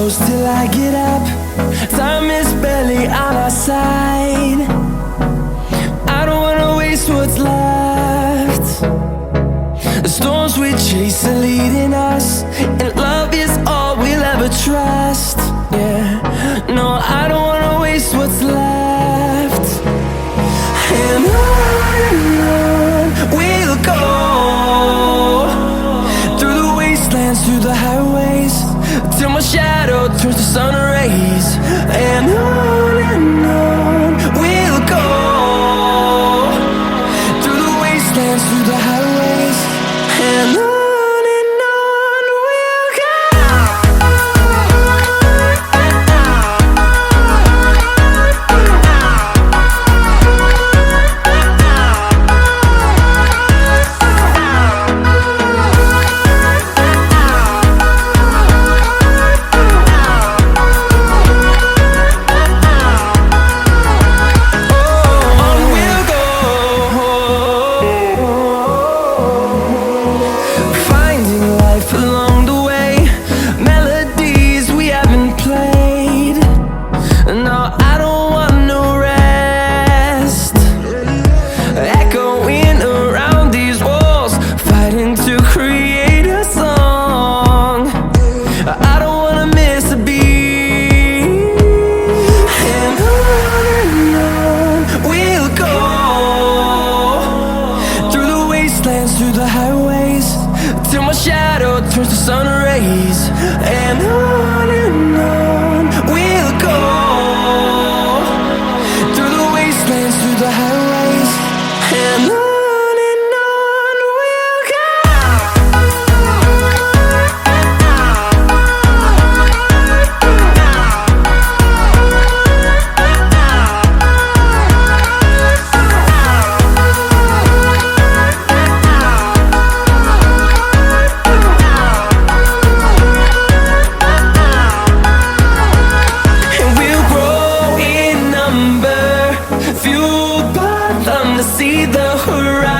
close till I get up. Time is barely on our side. I don't wanna waste what's left. The storms we chase are leading us, and love is all we'll ever trust. Yeah, no, I don't wanna waste what's left. And on we'll go, through the wastelands, through the highways, till my shadow turns to sun rays. And on we'll go, through the wastelands, through the highways, and on we'll go. Through the highways, till my shadow turns to sun rays. And on we'll go, through the wastelands, through the highways, and on we'll go. Fueled by them to see the horizon.